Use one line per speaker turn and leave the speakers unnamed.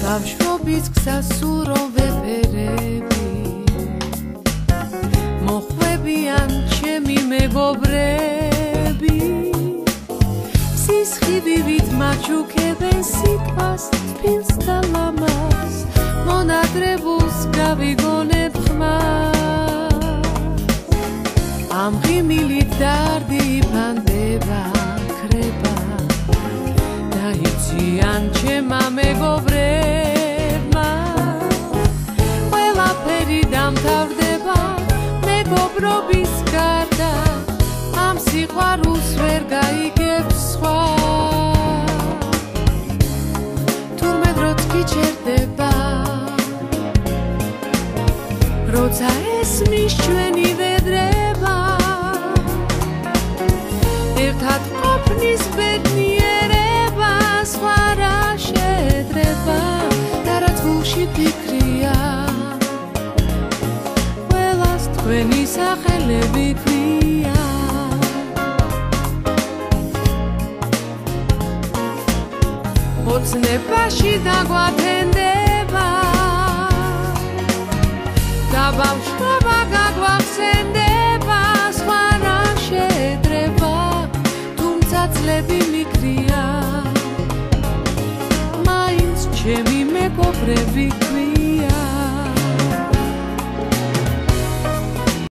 ბავშვობის გზას სულ რომ ვეფერები მოხვებიან ჩემი მეგობრები სისხლივით მაჩუქებენ სიტყვას თბილს და ლამაზ მონადრებულს გავიგონებ ხმას ამ ღიმილით დარდი იფანდება ქრება დაიციან ჩემმა მეგობრებმა ყველაფერი დამთავრდება მეგობრობის გარდა ამ სიყვარულს ვერ გაიგებს სხვა თურმე დროც გიჩერდება როცა ესმის ჩვენი ვედრება ერთად ყოფნის ბედნიერება სხვა რა შედრება და რაც გულში ფიქრია ყველას თქვენი სახელები ქვია ოცნებაში დაგვათენდება და ბავშვობა გაგვახსენდება სხვა რა შედრება თუმცა წლები მიქრია მაინც ჩემი მეგობრები